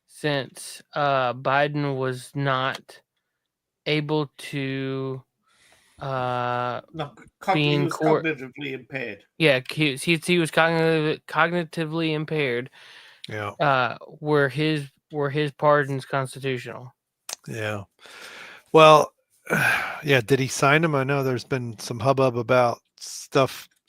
since Biden was not able to he was cognitively impaired. Yeah, he was cognitively impaired. Yeah. Were his pardons constitutional? Yeah. Well, yeah. Did he sign them? I know there's been some hubbub about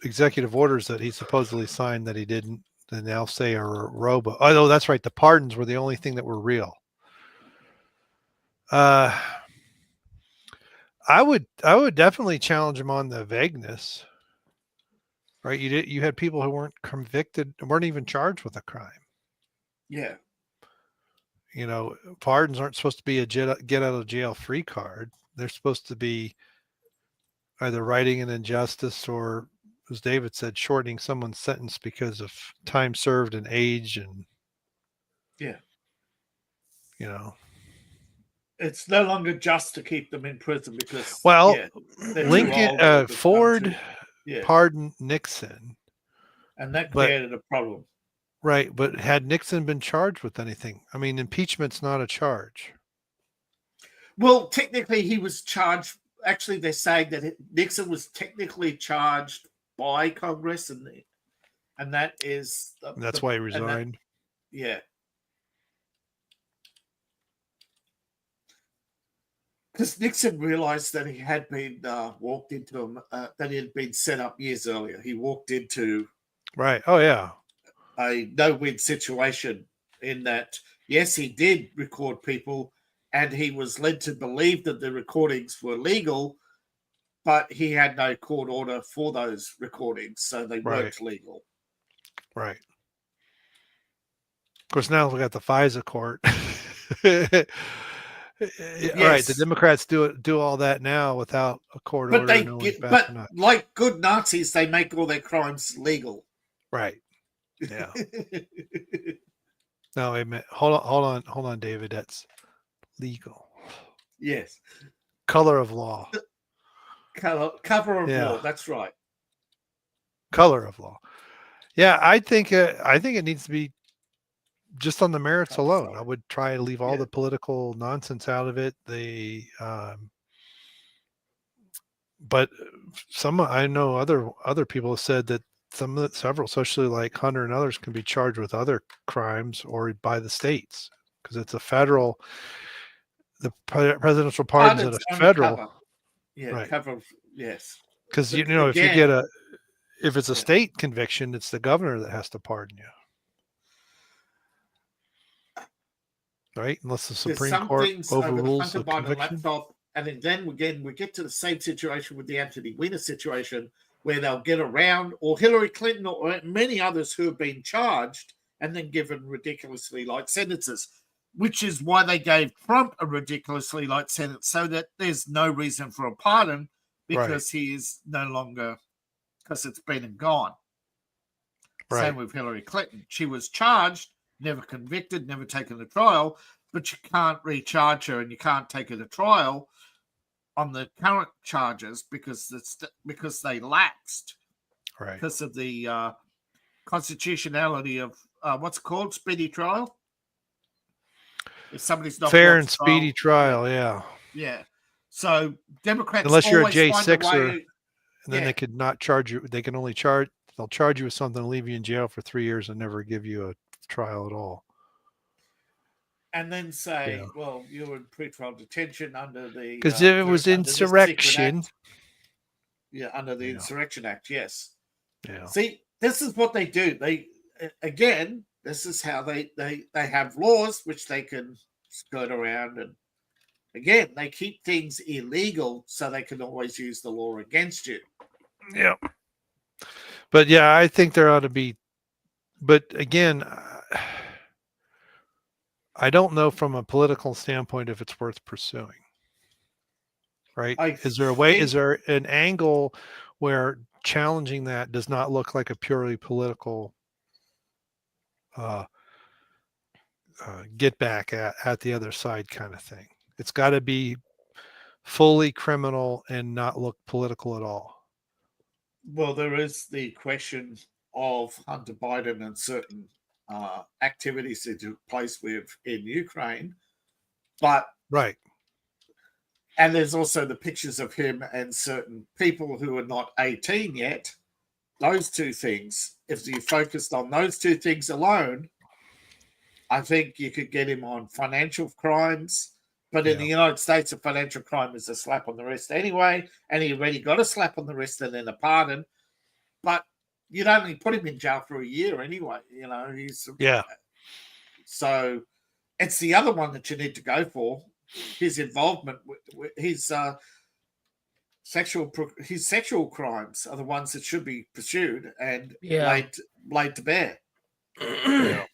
executive orders that he supposedly signed that he didn't. And they'll say are robo. Oh, that's right. The pardons were the only thing that were real. I would definitely challenge him on the vagueness. Right? You had people who weren't convicted, weren't even charged with a crime. Yeah. Pardons aren't supposed to be a get out of jail free card. They're supposed to be either righting an injustice or, as David said, shortening someone's sentence because of time served and age and it's no longer just to keep them in prison because Lincoln Ford pardoned Nixon, and that created a problem. Right, but had Nixon been charged with anything? I mean, impeachment's not a charge. Well, technically, he was charged. Actually, they're saying that Nixon was technically charged by Congress, and that is that's why he resigned. Yeah. Because Nixon realized that he had been walked into that he had been set up years earlier. He walked into right. Oh yeah, a no-win situation in that. Yes, he did record people, and he was led to believe that the recordings were legal, but he had no court order for those recordings, so they weren't legal. Right. Of course, now we got the FISA court. Yes. Right, the Democrats do all that now without a court order. But like good Nazis, they make all their crimes legal. Right. Yeah. No, wait a minute. Hold on, David. That's legal. Yes. Color of law. Cover of law. That's right. Color of law. Yeah, I think it needs to be just on the merits alone. I would try to leave all the political nonsense out of it. The but I know other people have said that several, especially like Hunter and others, can be charged with other crimes or by the states because it's a federal. The presidential pardons at a Pardons only federal, cover. Yeah, right? cover. Yes. Because But if it's a yeah. state conviction, it's the governor that has to pardon you, right? Unless the There's Supreme some Court things over the overrules Hunter the Biden conviction. laptop, and then again we get to the same situation with the Anthony Weiner situation, where they'll get around, or Hillary Clinton, or many others who have been charged and then given ridiculously light sentences, which is why they gave Trump a ridiculously light sentence, so that there's no reason for a pardon because he is no longer, because it's been and gone. Right. Same with Hillary Clinton. She was charged, never convicted, never taken to trial, but you can't recharge her and you can't take her to trial on the current charges because they lapsed, Right. because of the constitutionality of what's it called, speedy trial. If somebody's not Fair brought and to speedy trial, yeah. Yeah. So Democrats Unless you're a always find a J6er, way. and then they could not charge you. They can only they'll charge you with something and leave you in jail for 3 years and never give you a trial at all. And then say, well, you were in pretrial detention under the... Because if it was insurrection. Yeah, under the Insurrection Act, yes. Yeah. See, this is what they do. This is how they have laws which they can skirt around. And again, they keep things illegal so they can always use the law against you. Yeah. But yeah, I think there ought to be, but again, I don't know from a political standpoint if it's worth pursuing. Right? Is there an angle where challenging that does not look like a purely political get back at the other side kind of thing? It's got to be fully criminal and not look political at all. Well, there is the question of Hunter Biden and certain activities that took place in Ukraine, but right. And there's also the pictures of him and certain people who are not 18 yet. Those two things, if you focused on those two things alone, I think you could get him on financial crimes. But in the United States, a financial crime is a slap on the wrist anyway, and he already got a slap on the wrist and then a pardon. But you'd only put him in jail for a year anyway. So it's the other one that you need to go for. His involvement with his sexual crimes are the ones that should be pursued and laid to bear. And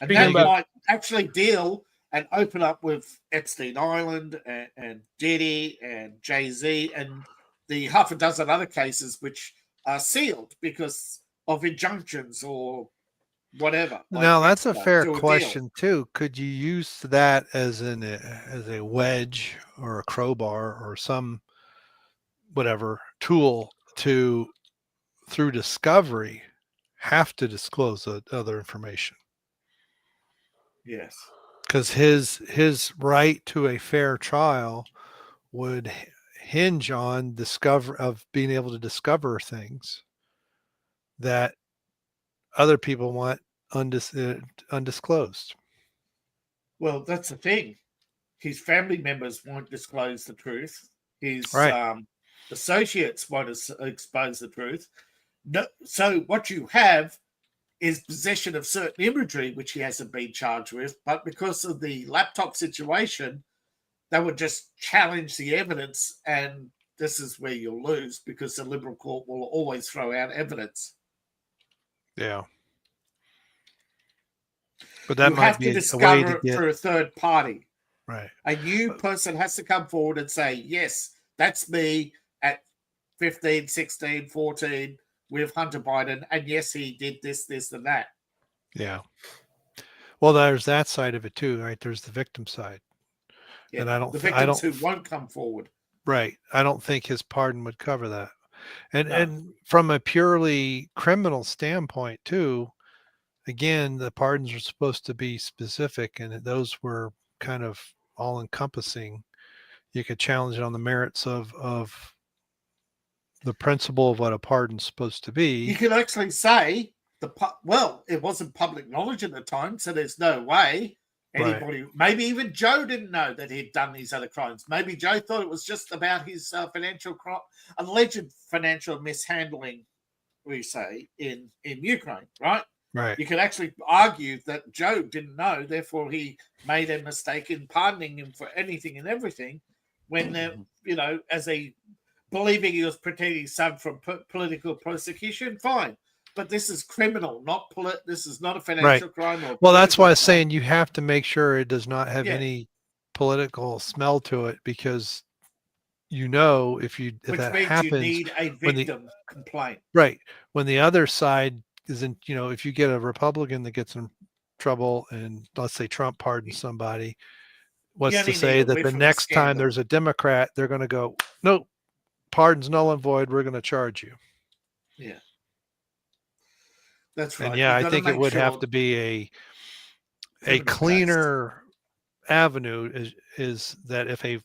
that might actually deal and open up with Epstein Island and Diddy and Jay-Z and the half a dozen other cases which are sealed because of injunctions or whatever. Now that's a fair question too. Could you use that as a wedge or a crowbar or some whatever tool to, through discovery, have to disclose the other information? Yes, because his right to a fair trial would hinge on being able to discover things that other people want undisclosed. Well, that's the thing. His family members won't disclose the truth. His associates won't expose the truth. No, so what you have is possession of certain imagery, which he hasn't been charged with, but because of the laptop situation, they would just challenge the evidence, and this is where you'll lose because the liberal court will always throw out evidence. Yeah. But that you might have be to discover it through a third party. Right. A new person has to come forward and say, yes, that's me at 15, 16, 14 with Hunter Biden. And yes, he did this, this, and that. Yeah. Well, there's that side of it too, right? There's the victim side. Yeah, and the victims who won't come forward. Right. I don't think his pardon would cover that. And from a purely criminal standpoint too, again, the pardons are supposed to be specific, and those were kind of all encompassing. you could challenge it on the merits of the principle of what a pardon's supposed to be. You could actually say it wasn't public knowledge at the time, so there's no way anybody, maybe even Joe didn't know that he'd done these other crimes. Maybe Joe thought it was just about his alleged financial mishandling, we say, in Ukraine, right? Right. You could actually argue that Joe didn't know, therefore he made a mistake in pardoning him for anything and everything, when as a believing he was protecting his son from political persecution. Fine, but this is criminal, not this is not a financial crime. Well, that's why I was saying you have to make sure it does not have any political smell to it, because if that happens, you need a victim complaint. Right. When the other side isn't, if you get a Republican that gets in trouble and let's say Trump pardons somebody, what's to say that the next time there's a Democrat, they're going to go, nope, pardon's null and void, we're going to charge you. Yeah. That's right. And I think it would have to be a cleaner avenue is that if a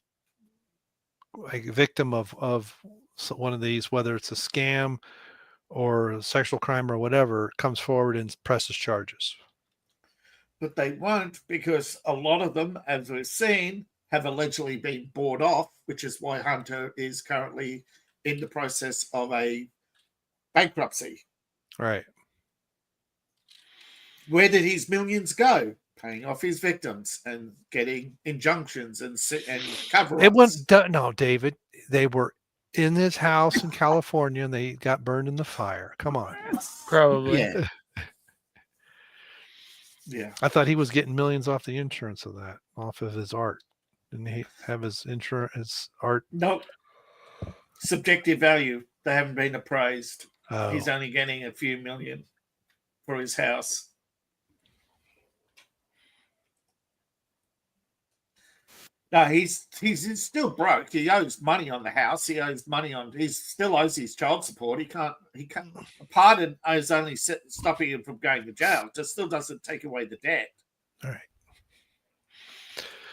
victim of one of these, whether it's a scam or a sexual crime or whatever, comes forward and presses charges. But they won't, because a lot of them, as we've seen, have allegedly been bought off, which is why Hunter is currently in the process of a bankruptcy. Right. Where did his millions go? Paying off his victims and getting injunctions and cover-ups. It went no, David. They were in his house in California and they got burned in the fire. Come on. Probably. Yeah. Yeah. I thought he was getting millions off the insurance of that, off of his art. Didn't he have his insurance art? Nope. Subjective value. They haven't been appraised. Oh. He's only getting a few million for his house. No, he's still broke. He owes money on the house. He still owes his child support. He can't. A pardon is only stopping him from going to jail. It still doesn't take away the debt. All right.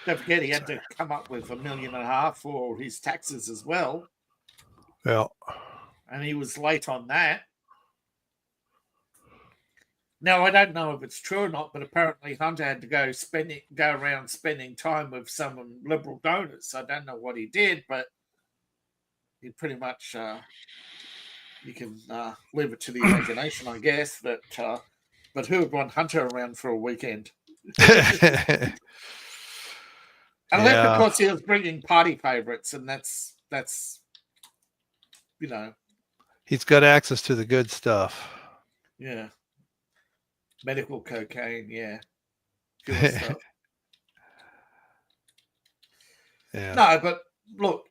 Don't forget, he had to come up with $1.5 million for his taxes as well. Well, and he was late on that. Now, I don't know if it's true or not, but apparently Hunter had to go around spending time with some liberal donors. I don't know what he did, but he pretty much, you can leave it to the imagination, I guess. But who would want Hunter around for a weekend? Unless, of course, he was bringing party favorites, and that's he's got access to the good stuff. Yeah. Medical cocaine, yeah. Good stuff. Yeah. No, but look,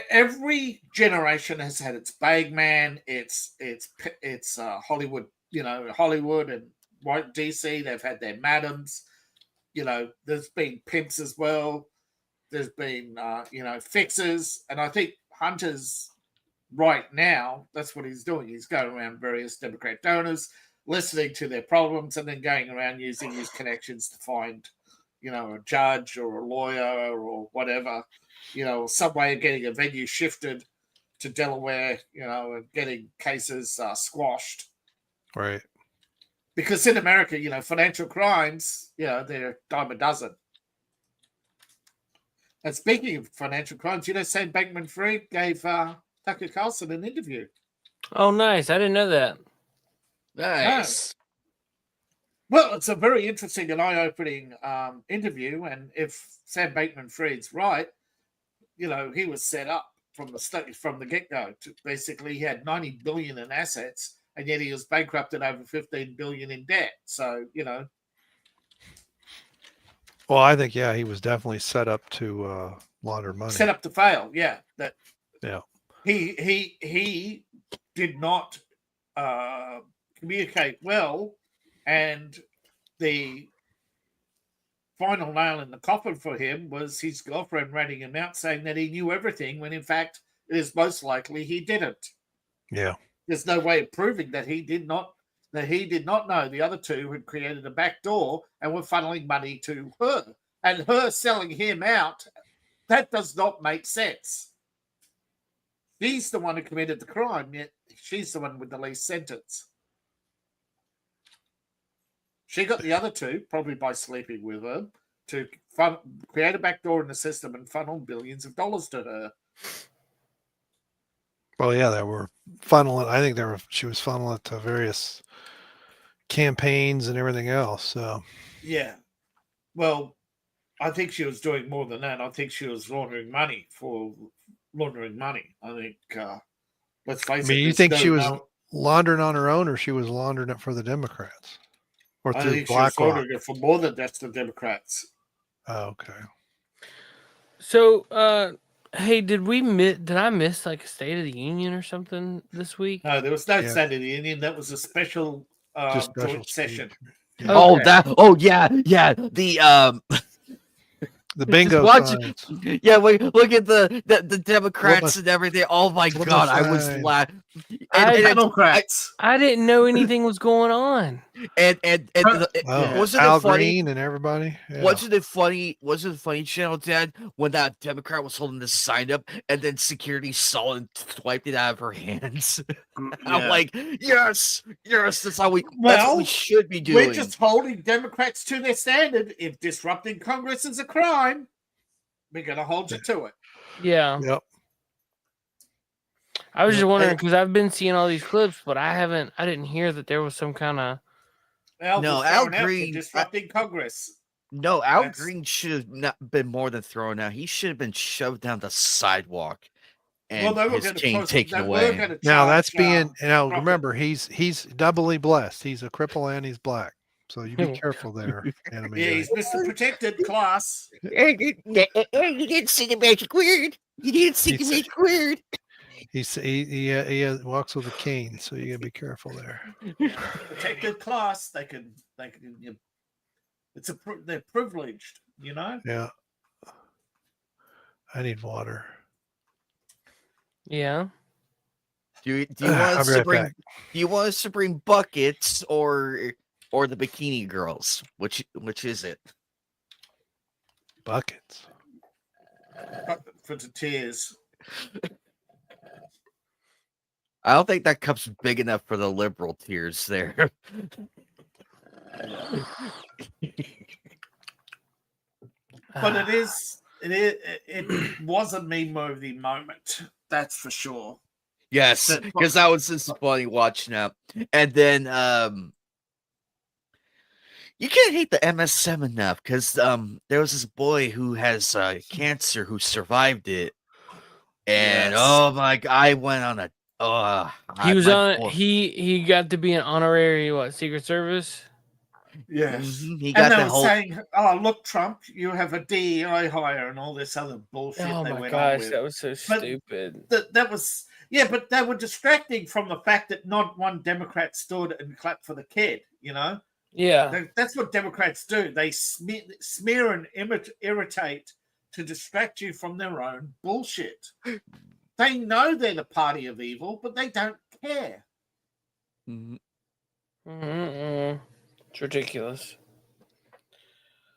every generation has had its bagman, it's Hollywood, Hollywood and white DC. They've had their madams. There's been pimps as well. There's been fixers, and I think Hunter's right now. That's what he's doing. He's going around various Democrat donors, listening to their problems, and then going around using his connections to find, a judge or a lawyer or whatever, some way of getting a venue shifted to Delaware, and getting cases squashed. Right. Because in America, financial crimes, they're a dime a dozen. And speaking of financial crimes, Sam Bankman-Fried gave Tucker Carlson an interview. Oh, nice. I didn't know that. Nice. Well, it's a very interesting and eye-opening interview, and if Sam Bankman-Fried's right, he was set up from the get-go. Basically, he had $90 billion in assets, and yet he was bankrupted over $15 billion in debt. So, Well, I think he was definitely set up to launder money. Set up to fail, yeah. Yeah. He did not communicate well, and the final nail in the coffin for him was his girlfriend ratting him out, saying that he knew everything, when in fact it is most likely he didn't. Yeah. There's no way of proving that he did not know the other two had created a back door and were funneling money to her, and her selling him out that does not make sense. She's the one who committed the crime, yet she's the one with the least sentence. She got the other two, probably by sleeping with her, to create a backdoor in the system and funnel billions of dollars to her. Well, yeah, they were funneling. I think she was funneling it to various campaigns and everything else. So yeah, well, I think she was doing more than that. I think she was laundering money. I think, let's face it. you think she was laundering on her own, or she was laundering it for the Democrats, or I through think she was BlackRock? laundering it for more than just the Democrats. Oh, okay. So, hey, did I miss like a State of the Union or something this week? No, there was no State of the Union. That was a special joint session. Yeah. Okay. Yeah. The bingo watch, signs. Yeah, look at the Democrats and everything. Oh my God, I was laughing. Democrats. I didn't know anything was going on. Wasn't Al it funny? Green and everybody. Yeah. Wasn't it funny, Channel Dad, when that Democrat was holding the sign up and then security saw and swiped it out of her hands? I'm like, yes, that's what we should be doing. We're just holding Democrats to their standard. If disrupting Congress is a crime, we're going to hold you to it. Yeah. Yep. I was just wondering because I've been seeing all these clips, but I didn't hear that there was some kind of. Al Green disrupting Congress. No, Al Green should have not been more than thrown out. He should have been shoved down the sidewalk and his cane taken away. Now that's remember, he's doubly blessed. He's a cripple and he's black. So you be careful there. Yeah, he's Mr. Protected class. You didn't see the magic word. He walks with a cane, so you gotta be careful there. Protected class. They can. They're privileged, you know. Yeah. I need water. Yeah. Do you want us to bring? Do you want us to bring buckets or the bikini girls? Which is it? Buckets. For the tears. I don't think that cup's big enough for the liberal tears there. But it was a meme-worthy moment, that's for sure. Yes, because that was just funny watching that. And then you can't hate the MSM enough because there was this boy who has cancer who survived it. And oh my God, I went on a he got to be an honorary Secret Service. Yes, he got and they were saying, "Oh, look, Trump, you have a DEI hire and all this other bullshit." Oh my gosh, that was so stupid. That was but they were distracting from the fact that not one Democrat stood and clapped for the kid. You know, that's what Democrats do. They smear and irritate to distract you from their own bullshit. They know they're the party of evil, but they don't care. It's ridiculous.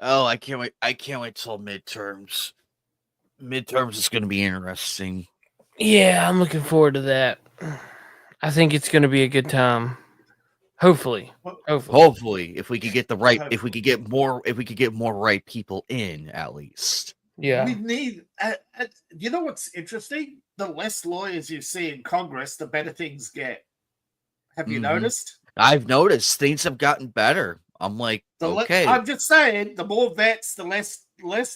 Oh, I can't wait! Till midterms. Midterms is going to be interesting. Yeah, I'm looking forward to that. I think it's going to be a good time. Hopefully, if we could get if we could get more right people in, at least. Yeah, we need. You know what's interesting? The less lawyers you see in Congress, the better things get. Have you noticed? I've noticed things have gotten better. I'm like, okay. I'm just saying, the more vets, the less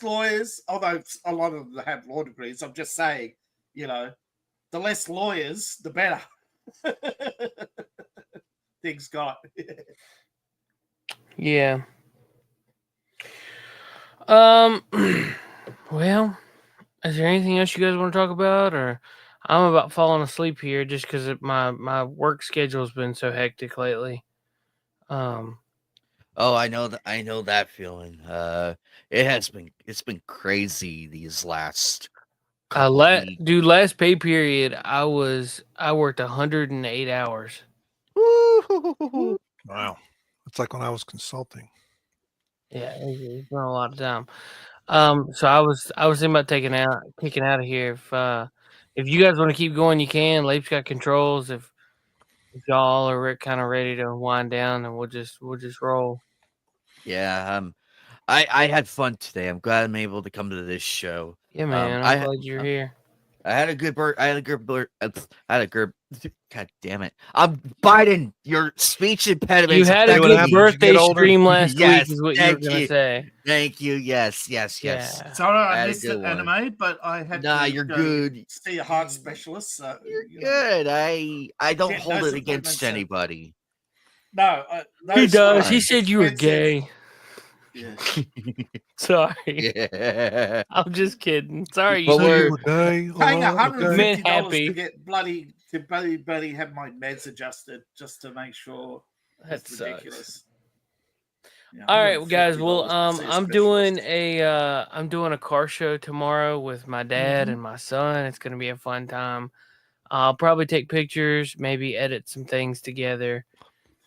lawyers. Although a lot of them have law degrees, I'm just saying, the less lawyers, the better things got. Yeah. Well, is there anything else you guys want to talk about, or I'm about falling asleep here just because my work schedule has been so hectic lately. Oh, I know that feeling. It's been crazy these last. Last pay period, I worked 108 hours. Wow, it's like when I was consulting. Yeah, it's been a lot of time. So I was thinking about kicking out of here. If you guys want to keep going, you can. Lape's got controls. If y'all are kind of ready to wind down, and we'll just roll. Yeah. I had fun today. I'm glad I'm able to come to this show. Yeah, man. I'm glad you're here. I had a good bird. I had a good bird. I had a good. God damn it! I'm Biden. Your speech impediment. You had a good birthday stream last Yes, week, is what you were gonna say. Thank you. Yes. Yeah. Sorry, I missed it, anime, but I had to you're go good. see a heart specialist. So, You're good. I don't hold it against anybody. No, he does. He said you were gay. Yeah. Sorry. Yeah. I'm just kidding. Sorry, But you Paying $150 happy. to get bloody have my meds adjusted just to make sure. That's ridiculous. Yeah, all right, guys. $150 Well, to see a I'm doing a car show tomorrow with my dad and my son. It's gonna be a fun time. I'll probably take pictures, maybe edit some things together,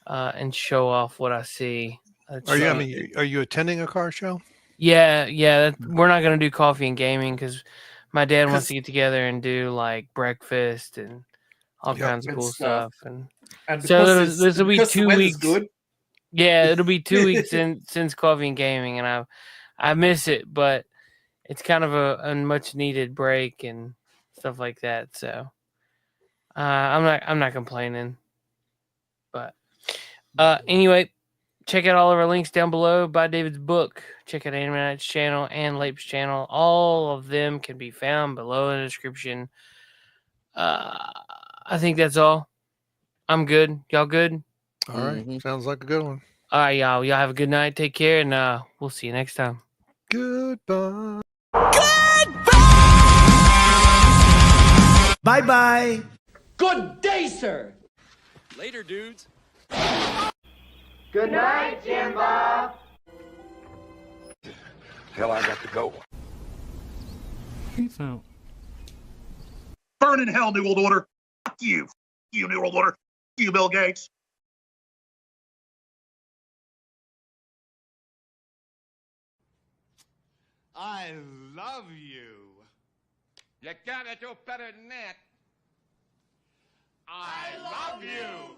and show off what I see. Are you attending a car show? Yeah. We're not gonna do coffee and gaming because my dad wants to get together and do like breakfast and all kinds of cool stuff. And so this will be 2 weeks. Good. Yeah, it'll be 2 weeks since coffee and gaming, and I miss it, but it's kind of a much needed break and stuff like that. So I'm not complaining. But anyway, check out all of our links down below. Buy David's book. Check out Anime Night's channel and Lape's channel. All of them can be found below in the description. I think that's all. I'm good. Y'all good? All right. Sounds like a good one. All right, y'all. Y'all have a good night. Take care, and we'll see you next time. Goodbye. Bye-bye. Good day, sir. Later, dudes. Good night, Jim Bob. Hell, I got to go. Peace out. Burn in hell, New World Order. Fuck you. Fuck you, New World Order. Fuck you, Bill Gates. I love you. You gotta do better than that. I love you.